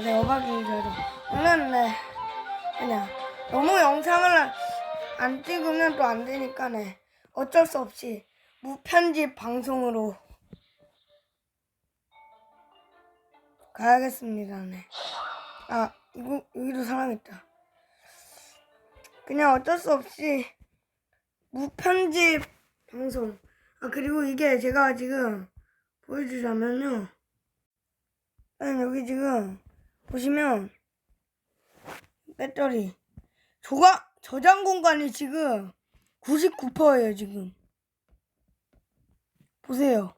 네, 어박이죠. 오늘 그냥 너무 영상을 안 찍으면 또 안 되니까 어쩔 수 없이 무편집 방송으로 가야겠습니다. 아, 여기도 사람 있다. 그냥 어쩔 수 없이 무편집 방송. 그리고 이게 제가 지금 보여주자면요. 여기 지금 보시면 배터리 저장 공간이 지금 99%예요. 지금 보세요.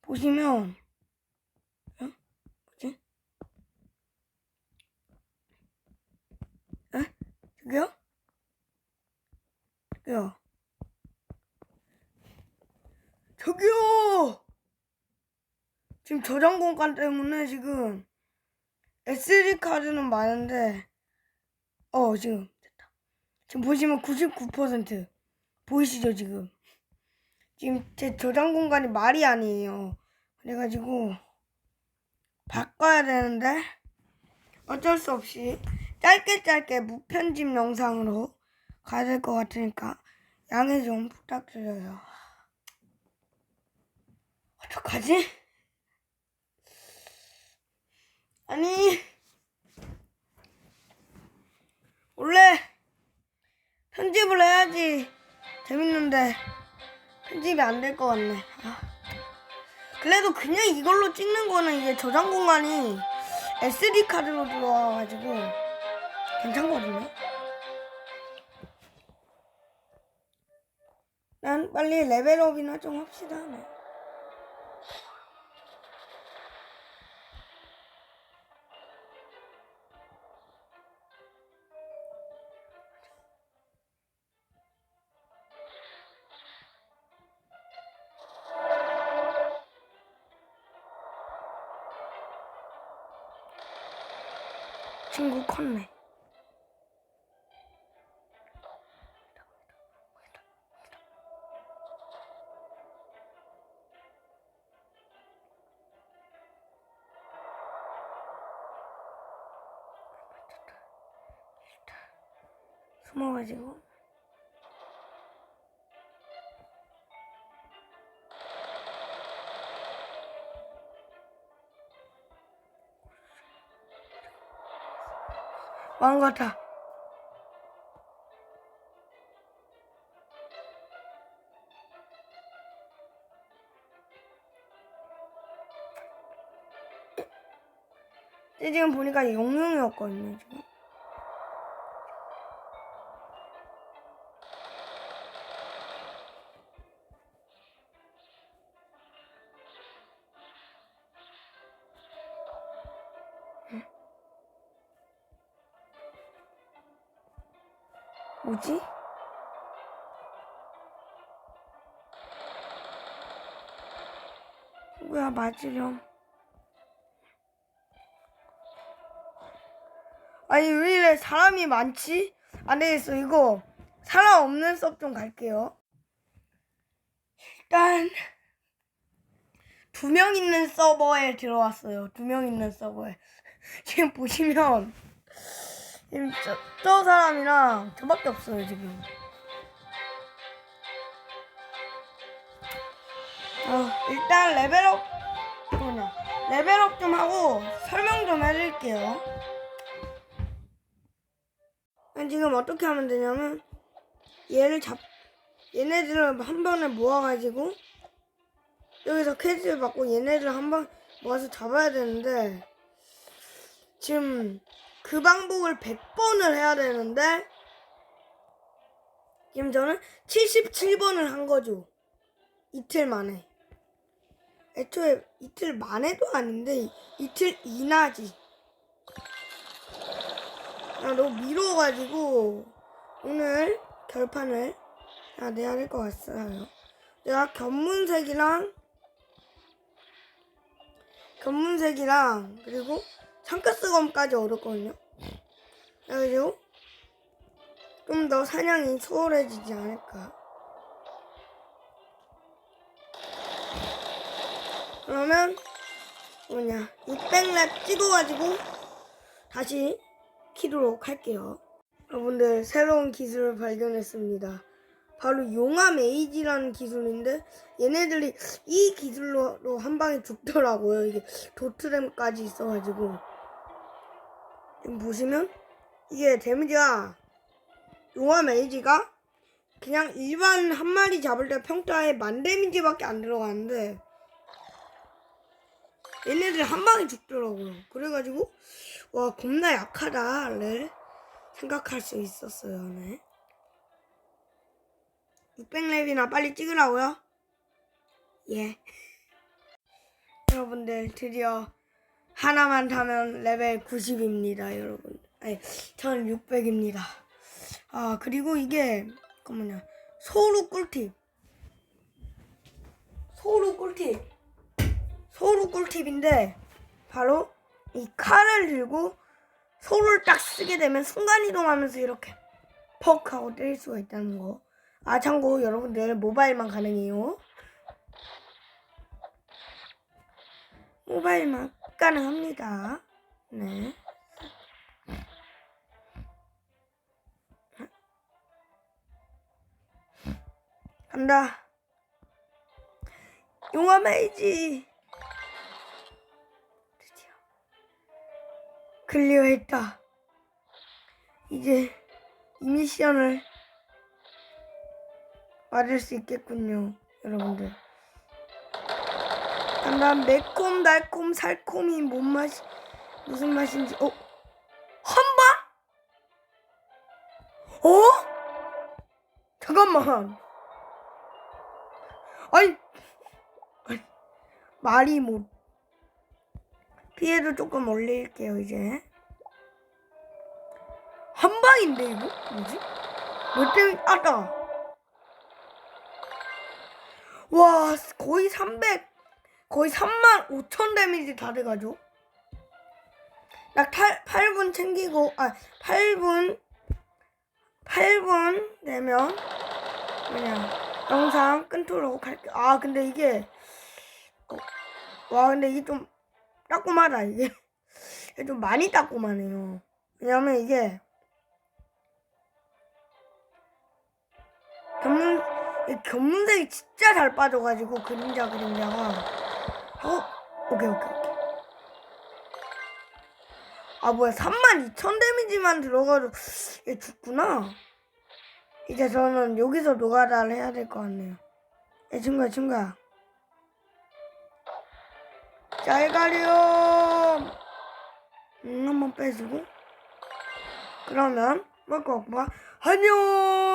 보시면 뭐지? 저기요? 저기요! 지금 저장 공간 때문에 지금 SD 카드는 많은데 지금 됐다. 지금 보시면 99% 보이시죠? 지금 제 저장 공간이 말이 아니에요. 그래가지고 바꿔야 되는데 어쩔 수 없이 짧게 무편집 영상으로 가야 될 것 같으니까 양해 좀 부탁드려요. 어떡하지? 아니, 원래 편집을 해야지 재밌는데 편집이 안 될 것 같네. 그래도 그냥 이걸로 찍는 거는 이게 저장 공간이 SD 카드로 들어와가지고 괜찮거든요. 난 빨리 레벨업이나 좀 합시다. 친구 컸네. 숨어가지고 왕 같아. 지금 보니까 영웅이었거든요. 지금. 뭐지? 뭐야, 맞으렴. 아니, 왜 이래 사람이 많지? 안 되겠어. 이거 사람 없는 섭 좀 갈게요. 일단 2명 있는 서버에 들어왔어요. 2명 있는 서버에. 지금 보시면 지금 저 사람이랑 저밖에 없어요. 지금. 일단 레벨업 좀 하고 설명 좀 해드릴게요. 지금 어떻게 하면 되냐면 얘네들을 한 번에 모아가지고 여기서 퀘스트를 받고 얘네들 한 번 모아서 잡아야 되는데 지금 그 방법을 100번을 해야 되는데 지금 저는 77번을 한 거죠. 이틀 만에. 애초에 이틀 만에도 아닌데 이틀 이나지. 너무 미뤄가지고 오늘 결판을 내야 될 것 같아요. 내가 견문색이랑 그리고 상가스검까지 얻었거든요. 그래가지고 좀 더 사냥이 수월해지지 않을까. 그러면 600렙 찍어가지고 다시 키도록 할게요. 여러분들 새로운 기술을 발견했습니다. 바로 용암 에이지라는 기술인데 얘네들이 이 기술로 한 방에 죽더라고요. 이게 도트램까지 있어가지고 지금 보시면 이게 데미지가 용암 에이지가 그냥 일반 한 마리 잡을 때 평타에 10,000 데미지밖에 안 들어가는데 얘네들 한 방에 죽더라고요. 그래가지고 와 겁나 약하다를 생각할 수 있었어요. 네. 600렙이나 빨리 찍으라고요? 예. 여러분들 드디어 하나만 타면 레벨 90입니다. 여러분. 아니 저는 600입니다. 아 그리고 이게 소루 꿀팁. 소루 꿀팁인데 바로 이 칼을 들고 소루를 딱 쓰게 되면 순간이동하면서 이렇게 퍽 하고 때릴 수가 있다는 거. 아 참고 여러분들 모바일만 가능해요. 모바일만 가능합니다. 네. 간다. 용암 에이지. 드디어 클리어했다. 이제 이 미션을 받을 수 있겠군요, 여러분들. 난 매콤, 달콤, 살콤이 무슨 맛인지. 한방? 잠깐만. 아니 말이 못. 피해도 조금 올릴게요 이제. 한방인데 이거 뭐지? 몇 대? 아까. 와 거의 35,000 데미지 다 돼가지고 딱 8분 챙기고 8분 되면 그냥 영상 끊도록 할게요. 근데 이게 근데 이게 좀 따끔하다. 이게 좀 많이 따끔하네요. 왜냐면 이게 견문색이 진짜 잘 빠져가지고 그림자가 오케이 뭐야 32,000 데미지만 들어가도 얘 죽구나. 이제 저는 여기서 노가다를 해야 될 것 같네요. 친구야 잘 가렴. 한번 빼주고 그러면 안녕.